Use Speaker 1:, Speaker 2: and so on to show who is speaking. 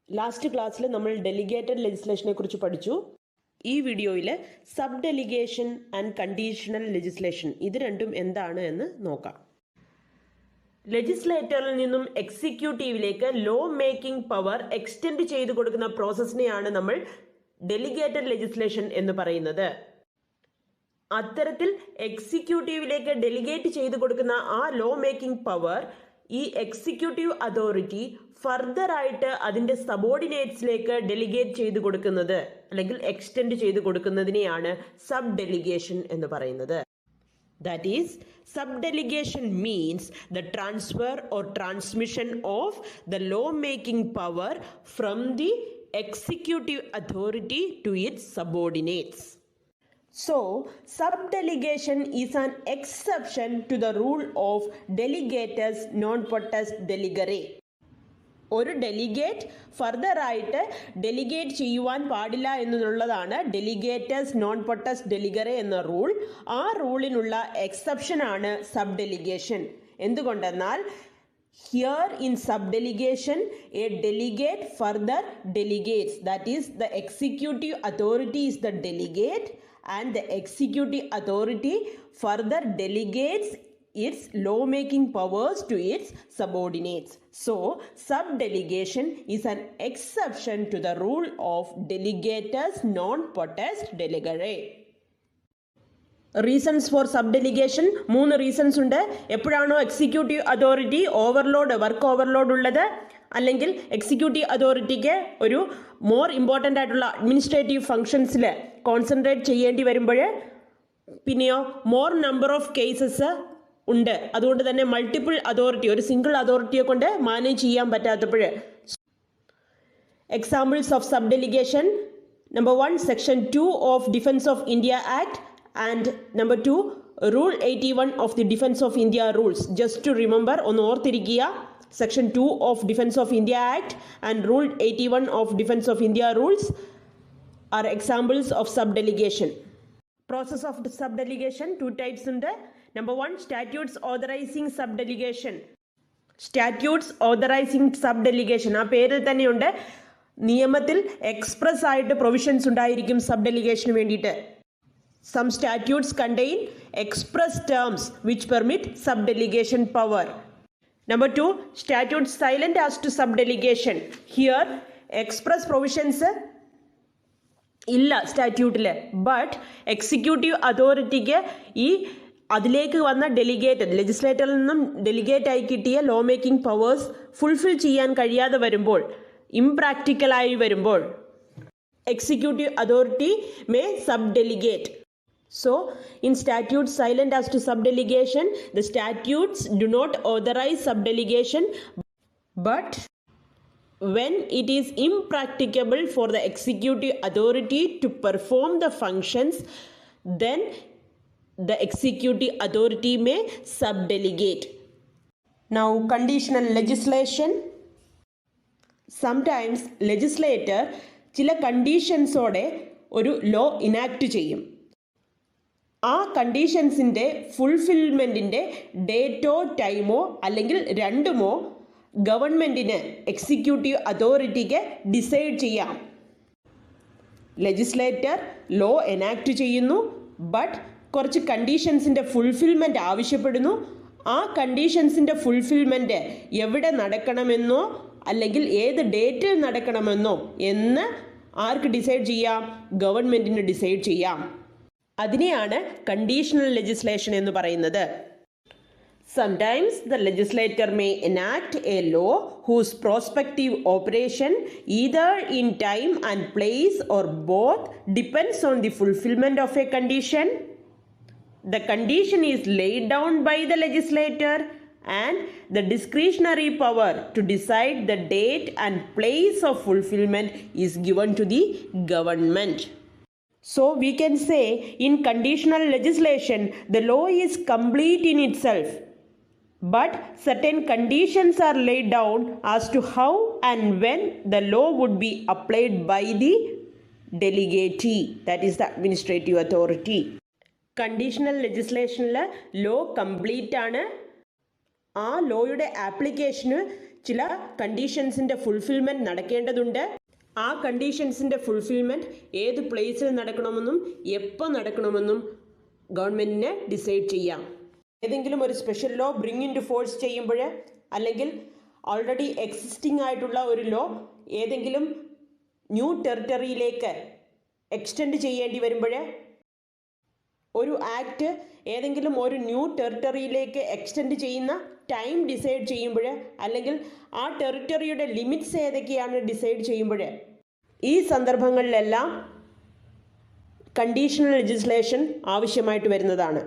Speaker 1: Last ക്ലാസ്സിൽ നമ്മൾ delegated ലെജിസ്ലേഷനെ കുറിച്ച് പഠിച്ചു. ഈ വീഡിയോയിൽ sub delegation and conditional legislation ഇത് രണ്ടും എന്താണ് എന്ന് നോക്കാം. ലെജിസ്ലേറ്ററിൽ നിന്നും എക്സിക്യൂട്ടീവിലേക്ക് ലോ മേക്കിംഗ് പവർ എക്സ്റ്റെൻഡ് ചെയ്തു കൊടുക്കുന്ന പ്രോസസ്സിനെയാണ് നമ്മൾ ഡെലിഗേറ്റഡ് ലെജിസ്ലേഷൻ എന്ന് പറയുന്നത്. അത്തരത്തിൽ എക്സിക്യൂട്ടീവിലേക്ക് ഡെലിഗേറ്റ് ചെയ്തു കൊടുക്കുന്ന ആ ലോ മേക്കിംഗ് പവർ ഈ എക്സിക്യൂട്ടീവ് അതോറിറ്റി ഫർദർ ആയിട്ട് അതിൻ്റെ സബോർഡിനേറ്റ്സിലേക്ക് ഡെലിഗേറ്റ് ചെയ്തു കൊടുക്കുന്നത് അല്ലെങ്കിൽ എക്സ്റ്റെൻഡ് ചെയ്തു കൊടുക്കുന്നതിനെയാണ് സബ് ഡെലിഗേഷൻ എന്ന് പറയുന്നത്. That is, sub-delegation means the transfer or transmission of the law-making power from the executive authority to its subordinates. So, sub-delegation is an exception to the rule of delegatus non potest delegare. ഒരു delegate further ആയിട്ട് delegate ചെയ്യുവാൻ പാടില്ല എന്നുള്ളതാണ് ഡെലിഗേറ്റസ് non പൊട്ടസ് ഡെലിഗറെ എന്ന rule. ആ റൂളിനുള്ള എക്സെപ്ഷനാണ് sub delegation. എന്തുകൊണ്ടെന്നാൽ here in sub delegation A delegate further delegates, that is the executive authority is the delegate and the executive authority further delegates its law-making powers to its subordinates. So, sub-delegation is an exception to the rule of delegatus non potest delegare. Reasons for sub delegation 3 reasons ഉണ്ട്. എപ്പോഴാണോ executive authority work overload ഉള്ളത്, അല്ലെങ്കിൽ executive അതോറിറ്റിക്ക് ഒരു more important ആയിട്ടുള്ള administrative ഫങ്ഷൻസിൽ concentrate ചെയ്യേണ്ടി വരുമ്പോൾ, പിന്നെയോ മോർ നമ്പർ ഓഫ് കേസസ് ഉണ്ട്, അതുകൊണ്ട് തന്നെ മൾട്ടിപ്പിൾ അതോറിറ്റി, ഒരു സിംഗിൾ അതോറിറ്റിയെ കൊണ്ട് മാനേജ് ചെയ്യാൻ പറ്റാത്തപ്പോൾ. Examples of sub delegation: number 1 section 2 of defence of India act and number 2 rule 81 of the defence of India rules. Just to remember, ഒന്ന് ഓർത്തിരിക്കുക. Section 2 of Defense of India Act and Rule 81 of Defense of India Rules are examples of sub-delegation. Process of sub-delegation, 2 types ഉണ്ട്. Number 1, statutes authorizing sub-delegation. Statutes authorizing sub-delegation, ആ പേരിൽ തന്നെയുണ്ട്. നിയമത്തിൽ express ആയിട്ട് provisions ഉണ്ടായിരിക്കും sub ഡെലിഗേഷന് വേണ്ടിയിട്ട്. Some statutes contain express terms which permit sub-delegation power. Number 2, statutes silent as to sub-delegation. Here, express provisions ഇല്ല സ്റ്റാറ്റ്യൂട്ടിൽ, but executive അതോറിറ്റിക്ക് ഈ അതിലേക്ക് വന്ന ലെജിസ്ലേറ്ററിൽ നിന്നും ഡെലിഗേറ്റ് ആയി കിട്ടിയ ലോ മേക്കിംഗ് പവേഴ്സ് ഫുൾഫിൽ ചെയ്യാൻ കഴിയാതെ വരുമ്പോൾ, ഇംപ്രാക്ടിക്കലായി വരുമ്പോൾ, executive authority may sub delegate. So, in statutes silent as to subdelegation, the statutes do not authorize subdelegation, but when it is impracticable for the executive authority to perform the functions, then the executive authority may subdelegate. Now, conditional legislation. Sometimes legislator ചില കണ്ടീഷൻസോടെ ഒരു law enact ചെയ്യും. ആ കണ്ടീഷൻസിൻ്റെ ഫുൾഫിൽമെൻറ്റിൻ്റെ ഡേറ്റോ ടൈമോ അല്ലെങ്കിൽ രണ്ടുമോ ഗവൺമെൻറ്റിന് executive അതോറിറ്റിക്ക് decide ചെയ്യാം. Legislator law enact ചെയ്യുന്നു, but കുറച്ച് കണ്ടീഷൻസിൻ്റെ ഫുൾഫിൽമെൻറ്റ് ആവശ്യപ്പെടുന്നു. ആ കണ്ടീഷൻസിൻ്റെ ഫുൾഫിൽമെൻറ്റ് എവിടെ നടക്കണമെന്നോ അല്ലെങ്കിൽ ഏത് ഡേറ്റിൽ നടക്കണമെന്നോ എന്ന് ആർക്ക് ഡിസൈഡ് ചെയ്യാം? ഗവൺമെൻറ്റിന് ഡിസൈഡ് ചെയ്യാം. അതിനെയാണ് കണ്ടീഷണൽ ലെജിസ്ലേഷൻ എന്ന് പറയുന്നത്. Sometimes the legislator may enact a law whose prospective operation, either in time and place or both, depends on the fulfillment of a condition. The condition is laid down by the legislator and the discretionary power to decide the date and place of fulfillment is given to the government. So we can say in conditional legislation the law is complete in itself, but certain conditions are laid down as to how and when the law would be applied by the delegatee, that is the administrative authority. Conditional legislation law complete ആണ്. ആ ലോയുടെ ആപ്ലിക്കേഷന് ചില കണ്ടീഷൻസിൻ്റെ fulfilment നടക്കേണ്ടതുണ്ട്. ആ കണ്ടീഷൻസിൻ്റെ fulfilment ഏത് പ്ലേസിൽ നടക്കണമെന്നും എപ്പോൾ നടക്കണമെന്നും ഗവൺമെൻറ്റിന് decide ചെയ്യാം. ഏതെങ്കിലും ഒരു special law bring in to force ചെയ്യുമ്പോൾ, അല്ലെങ്കിൽ ഓൾറെഡി എക്സിസ്റ്റിംഗ് ആയിട്ടുള്ള ഒരു ലോ ഏതെങ്കിലും ന്യൂ ടെറിട്ടറിയിലേക്ക് എക്സ്റ്റെൻഡ് ചെയ്യേണ്ടി വരുമ്പോൾ, ഒരു ആക്ട് ഏതെങ്കിലും ഒരു ന്യൂ ടെറിട്ടറിയിലേക്ക് എക്സ്റ്റെൻഡ് ചെയ്യുന്ന ടൈം ഡിസൈഡ് ചെയ്യുമ്പോൾ, അല്ലെങ്കിൽ ആ ടെറിട്ടറിയുടെ ലിമിറ്റ്സ് ഏതൊക്കെയാണ് ഡിസൈഡ് ചെയ്യുമ്പോൾ, ഈ സന്ദർഭങ്ങളിലെല്ലാം കണ്ടീഷണൽ ലെജിസ്ലേഷൻ ആവശ്യമായിട്ട് വരുന്നതാണ്.